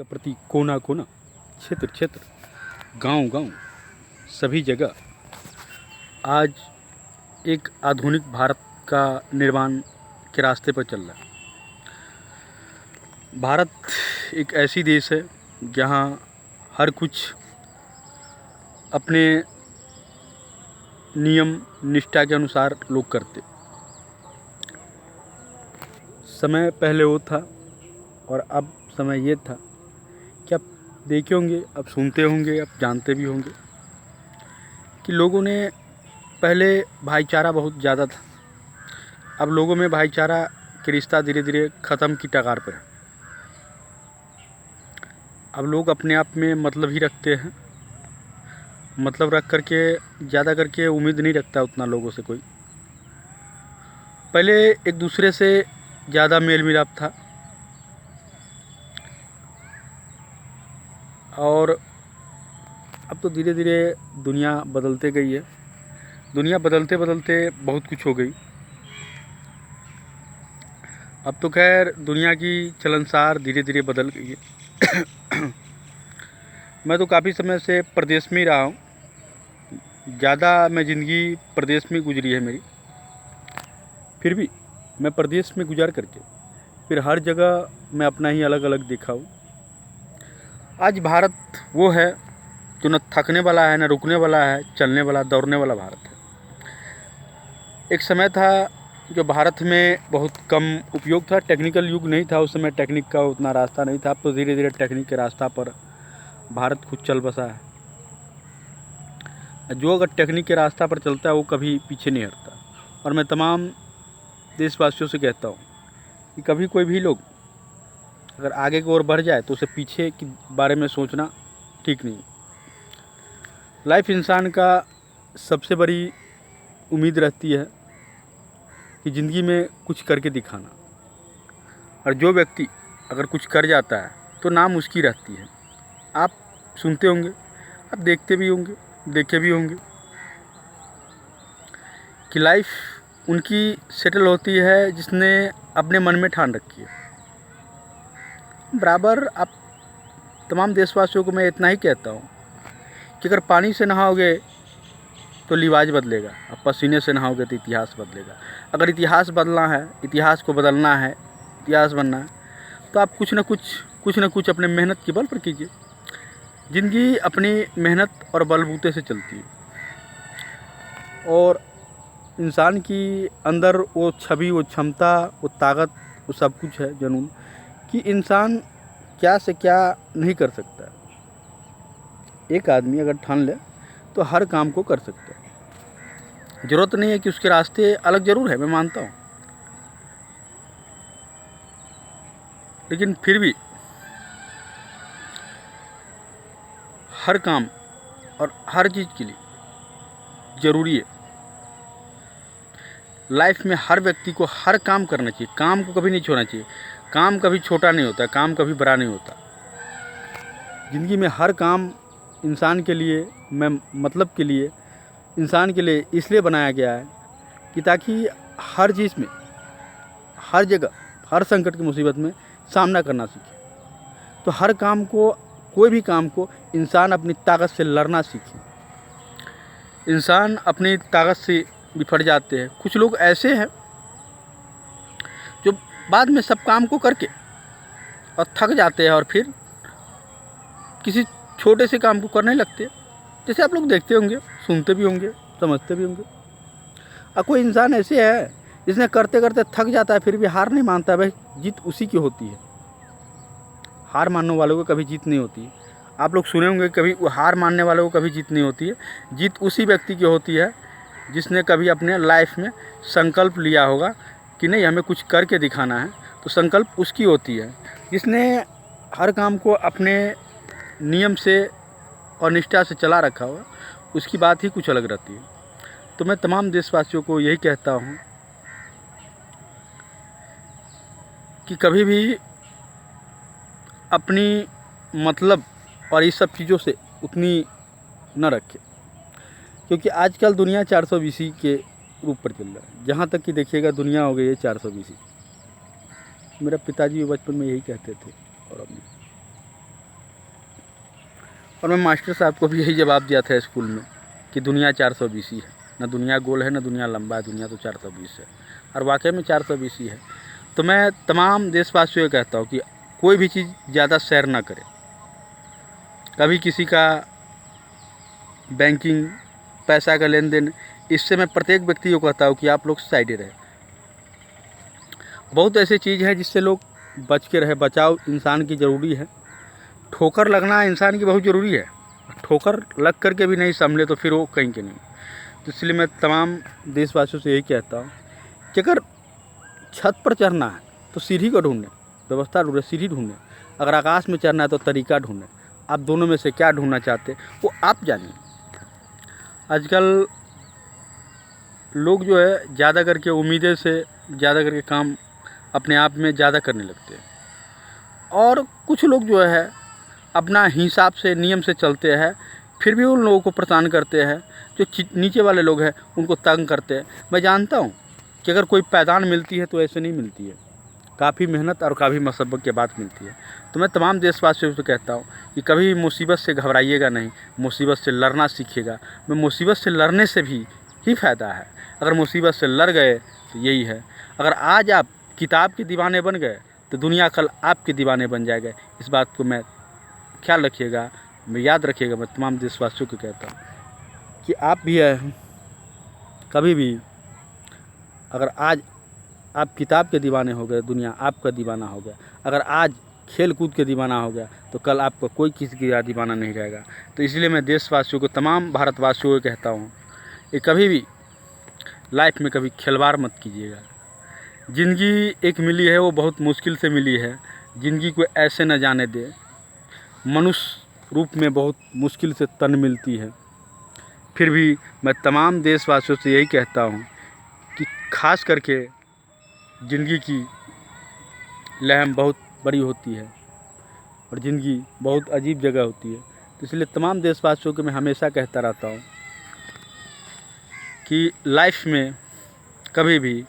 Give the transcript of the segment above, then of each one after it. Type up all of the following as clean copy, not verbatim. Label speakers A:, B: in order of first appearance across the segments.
A: के प्रति कोना कोना, क्षेत्र क्षेत्र, गांव गांव, सभी जगह आज एक आधुनिक भारत का निर्माण के रास्ते पर चल रहा है। भारत एक ऐसी देश है जहाँ हर कुछ अपने नियम निष्ठा के अनुसार लोग करते। समय पहले वो था और अब समय ये था कि आप देखे होंगे, अब सुनते होंगे, अब जानते भी होंगे कि लोगों ने पहले भाईचारा बहुत ज़्यादा था। अब लोगों में भाईचारा के रिश्ता धीरे धीरे ख़त्म की कगार पर है। अब लोग अपने आप में मतलब ही रखते हैं, मतलब रख करके ज़्यादा करके उम्मीद नहीं रखता उतना लोगों से कोई। पहले एक दूसरे से ज़्यादा मेल मिलाप था और अब तो धीरे धीरे दुनिया बदलते गई है। दुनिया बदलते बदलते बहुत कुछ हो गई। अब तो खैर दुनिया की चलनसार धीरे धीरे बदल गई है। मैं तो काफ़ी समय से प्रदेश में ही रहा हूँ। ज़्यादा मैं ज़िंदगी प्रदेश में गुजरी है मेरी। फिर भी मैं प्रदेश में गुजार करके फिर हर जगह मैं अपना ही अलग अलग देखा हूँ। आज भारत वो है जो न थकने वाला है, न रुकने वाला है, चलने वाला, दौड़ने वाला भारत है। एक समय था जो भारत में बहुत कम उपयोग था, टेक्निकल युग नहीं था उस समय, टेक्निक का उतना रास्ता नहीं था। अब तो धीरे धीरे टेक्निक के रास्ता पर भारत खुद चल बसा है। जो अगर टेक्निक के रास्ता पर चलता है वो कभी पीछे नहीं हटता। और मैं तमाम देशवासियों से कहता हूँ कि कभी कोई भी लोग अगर आगे की ओर बढ़ जाए तो उसे पीछे के बारे में सोचना ठीक नहीं। लाइफ इंसान का सबसे बड़ी उम्मीद रहती है कि ज़िंदगी में कुछ करके दिखाना। और जो व्यक्ति अगर कुछ कर जाता है तो नाम उसकी रहती है। आप सुनते होंगे, आप देखते भी होंगे, देखे भी होंगे कि लाइफ उनकी सेटल होती है जिसने अपने मन में ठान रखी है। बराबर आप तमाम देशवासियों को मैं इतना ही कहता हूँ कि अगर पानी से नहाओगे तो लिवाज बदलेगा, अब पसीने से नहाओगे तो इतिहास बदलेगा। अगर इतिहास बदलना है, इतिहास को बदलना है, इतिहास बनना है तो आप कुछ न कुछ अपने मेहनत के बल पर कीजिए। ज़िंदगी अपनी मेहनत और बलबूते से चलती है और इंसान की अंदर वो छवि, वो क्षमता, वो ताकत, वो सब कुछ है जुनून कि इंसान क्या से क्या नहीं कर सकता है। एक आदमी अगर ठान ले तो हर काम को कर सकता है। ज़रूरत नहीं है कि उसके रास्ते अलग ज़रूर है, मैं मानता हूँ, लेकिन फिर भी हर काम और हर चीज़ के लिए ज़रूरी है। लाइफ में हर व्यक्ति को हर काम करना चाहिए, काम को कभी नहीं छोड़ना चाहिए। काम कभी छोटा नहीं होता, काम कभी बड़ा नहीं होता। ज़िंदगी में हर काम इंसान के लिए, मैं मतलब के लिए, इंसान के लिए इसलिए बनाया गया है कि ताकि हर चीज़ में, हर जगह, हर संकट की मुसीबत में सामना करना सीखे। तो हर काम को, कोई भी काम को इंसान अपनी ताकत से लड़ना सीखे। इंसान अपनी ताकत से बिफट जाते हैं। कुछ लोग ऐसे हैं जो बाद में सब काम को करके और थक जाते हैं और फिर किसी छोटे से काम को करने लगते हैं। जैसे आप लोग देखते होंगे, सुनते भी होंगे, समझते भी होंगे। और कोई इंसान ऐसे है जिसने करते करते थक जाता है फिर भी हार नहीं मानता। भाई जीत उसी की होती है, हार मानने वालों को कभी जीत नहीं होती है। आप लोग सुने होंगे कभी हार मानने वालों को कभी जीत नहीं होती है। जीत उसी व्यक्ति की होती है जिसने कभी अपने लाइफ में संकल्प लिया होगा कि नहीं हमें कुछ करके दिखाना है, तो संकल्प उसकी होती है। जिसने हर काम को अपने नियम से और निष्ठा से चला रखा होगा, उसकी बात ही कुछ अलग रहती है। तो मैं तमाम देशवासियों को यही कहता हूँ कि कभी भी अपनी मतलब और इस सब चीज़ों से उतनी न रखें, क्योंकि आजकल दुनिया 420 के रूप पर चल रहा है। जहाँ तक कि देखिएगा दुनिया हो गई है 420। मेरा पिताजी भी बचपन में यही कहते थे और अब और मैं मास्टर साहब को भी यही जवाब दिया था स्कूल में कि दुनिया 420 ही है, ना दुनिया गोल है ना दुनिया लंबा है, दुनिया तो 420 है। और वाकई में 420 ही है। तो मैं तमाम देशवासियों को कहता हूँ कि कोई भी चीज़ ज़्यादा शेयर ना करें। कभी किसी का बैंकिंग, पैसा का लेन देन, इससे मैं प्रत्येक व्यक्ति को कहता हूँ कि आप लोग साइड रहें। बहुत ऐसी चीज़ है जिससे लोग बच के रहे। बचाव इंसान की ज़रूरी है। ठोकर लगना इंसान की बहुत ज़रूरी है। ठोकर लग करके भी नहीं संभले तो फिर वो कहीं के नहीं। तो इसलिए मैं तमाम देशवासियों से यही कहता हूँ कि अगर छत पर चढ़ना है तो सीढ़ी को ढूंढें, व्यवस्था ढूंढें, सीढ़ी ढूंढें। अगर आकाश में चढ़ना है तो तरीका ढूंढें। आप दोनों में से क्या ढूंढना चाहते हैं वो आप जानिए। आजकल लोग जो है ज़्यादा करके उम्मीदें से ज़्यादा करके काम अपने आप में ज़्यादा करने लगते हैं, और कुछ लोग जो है अपना हिसाब से नियम से चलते हैं, फिर भी उन लोगों को परेशान करते हैं। जो नीचे वाले लोग हैं उनको तंग करते हैं। मैं जानता हूँ कि अगर कोई पैदान मिलती है तो ऐसे नहीं मिलती है, काफ़ी मेहनत और काफ़ी मशक्क़त के बाद मिलती है। तो मैं तमाम देशवासियों से कहता हूँ कि कभी मुसीबत से घबराइएगा नहीं, मुसीबत से लड़ना सीखिएगा। मैं मुसीबत से लड़ने से भी ही फ़ायदा है। अगर मुसीबत से लड़ गए तो यही है। अगर आज आप किताब के दीवाने बन गए तो दुनिया कल आपके दीवाने बन जाएगा। इस बात को मैं ख्याल रखिएगा, मैं याद रखिएगा। मैं तमाम देशवासियों को कहता हूँ कि आप भी कभी भी अगर आज आप किताब के दीवाने हो गए, दुनिया आपका दीवाना हो गया। अगर आज खेल कूद के दीवाना हो गया तो कल आपका कोई किसी का दीवाना नहीं रहेगा। तो इसलिए मैं देशवासियों को, तमाम भारतवासियों को कहता हूँ कि कभी भी लाइफ में कभी खिलवाड़ मत कीजिएगा। ज़िंदगी एक मिली है वो बहुत मुश्किल से मिली है। ज़िंदगी को ऐसे न जाने दे। मनुष्य रूप में बहुत मुश्किल से तन मिलती है। फिर भी मैं तमाम देशवासियों से यही कहता हूँ कि खास करके ज़िंदगी की लहम बहुत बड़ी होती है और ज़िंदगी बहुत अजीब जगह होती है। तो इसलिए तमाम देशवासियों को मैं हमेशा कहता रहता हूँ कि लाइफ में कभी भी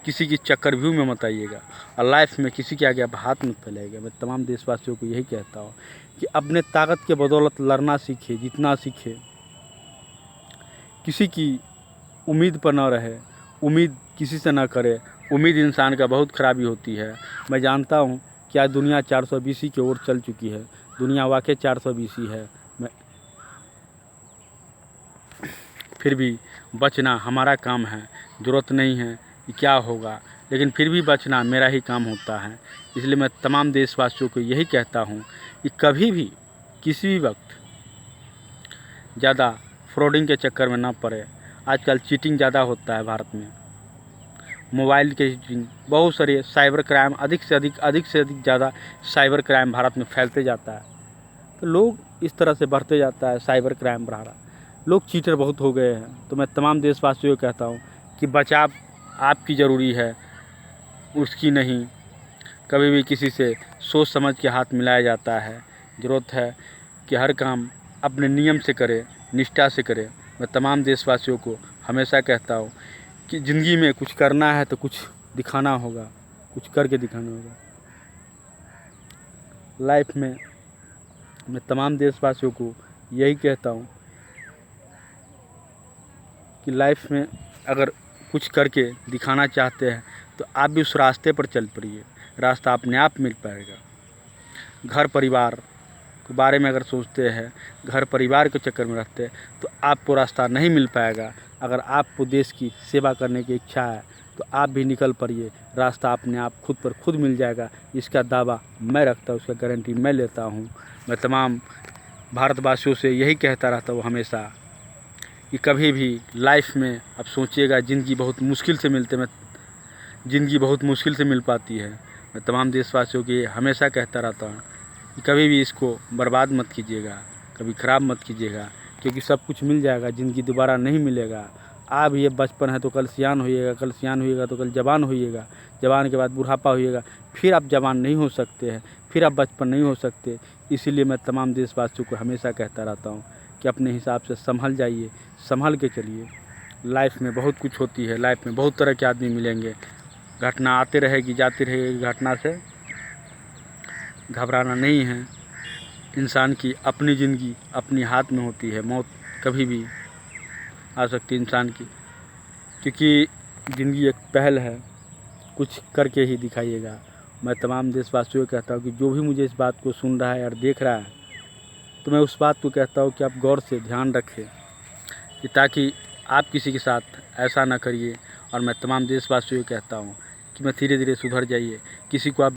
A: किसी की चक्रव्यूह में मत आइएगा और लाइफ में किसी के आगे आप हाथ मत फैलाइएगा। मैं तमाम देशवासियों को यही कहता हूँ कि अपने ताकत के बदौलत लड़ना सीखे, जितना सीखे। किसी की उम्मीद पर ना रहे, उम्मीद किसी से ना करे। उम्मीद इंसान का बहुत खराबी होती है। मैं जानता हूँ कि आज दुनिया 420 की ओर चल चुकी है। दुनिया वाकई 420 है। मैं फिर भी बचना हमारा काम है। ज़रूरत नहीं है कि क्या होगा, लेकिन फिर भी बचना मेरा ही काम होता है। इसलिए मैं तमाम देशवासियों को यही कहता हूँ कि कभी भी किसी भी वक्त ज़्यादा फ्रॉडिंग के चक्कर में ना पड़े। आजकल चीटिंग ज़्यादा होता है भारत में, मोबाइल के चीटिंग, बहुत सारे साइबर क्राइम, अधिक से अधिक ज़्यादा साइबर क्राइम भारत में फैलते जाता है। तो लोग इस तरह से बढ़ते जाता है साइबर क्राइम बढ़ा रहा, लोग चीटर बहुत हो गए हैं। तो मैं तमाम देशवासियों को कहता हूँ कि बचाव आपकी ज़रूरी है, उसकी नहीं। कभी भी किसी से सोच समझ के हाथ मिलाया जाता है। ज़रूरत है कि हर काम अपने नियम से करें, निष्ठा से करें। मैं तमाम देशवासियों को हमेशा कहता हूँ कि ज़िंदगी में कुछ करना है तो कुछ दिखाना होगा, कुछ करके दिखाना होगा। लाइफ में मैं तमाम देशवासियों को यही कहता हूँ कि लाइफ में अगर कुछ करके दिखाना चाहते हैं तो आप भी उस रास्ते पर चल पड़िए। रास्ता अपने आप मिल पाएगा। घर परिवार के बारे में अगर सोचते हैं, घर परिवार के चक्कर में रहते हैं तो आपको रास्ता नहीं मिल पाएगा। अगर आपको देश की सेवा करने की इच्छा है तो आप भी निकल पड़िए। रास्ता अपने आप खुद पर खुद मिल जाएगा। इसका दावा मैं रखता हूँ, उसका गारंटी मैं लेता हूँ। मैं तमाम भारतवासियों से यही कहता रहता हूँ हमेशा कि कभी भी लाइफ में अब सोचिएगा, ज़िंदगी बहुत मुश्किल से ज़िंदगी बहुत मुश्किल से मिल पाती है। मैं तमाम देशवासियों की हमेशा कहता रहता हूँ कि कभी भी इसको बर्बाद मत कीजिएगा, कभी ख़राब मत कीजिएगा, क्योंकि सब कुछ मिल जाएगा, ज़िंदगी दोबारा नहीं मिलेगा। अब ये बचपन है तो कल सियान होइएगा, कल सियान होइएगा तो कल जवान होइएगा, जवान के बाद बुढ़ापा होइएगा, फिर आप जवान नहीं हो सकते हैं, फिर आप बचपन नहीं हो सकते। इसीलिए मैं तमाम देशवासियों को हमेशा कहता रहता हूँ कि अपने हिसाब से संभल जाइए, संभल के चलिए। लाइफ में बहुत कुछ होती है, लाइफ में बहुत तरह के आदमी मिलेंगे, घटना आते रहेगी जाती रहेगी। घटना से घबराना नहीं है। इंसान की अपनी ज़िंदगी अपनी हाथ में होती है। मौत कभी भी आ सकती है इंसान की, क्योंकि ज़िंदगी एक पहल है, कुछ करके ही दिखाइएगा। मैं तमाम देशवासियों को कहता हूँ कि जो भी मुझे इस बात को सुन रहा है और देख रहा है, तो मैं उस बात को कहता हूँ कि आप गौर से ध्यान रखें कि ताकि आप किसी के साथ ऐसा ना करिए। और मैं तमाम देशवासियों को कहता हूँ कि मैं धीरे धीरे सुधर जाइए। किसी को आप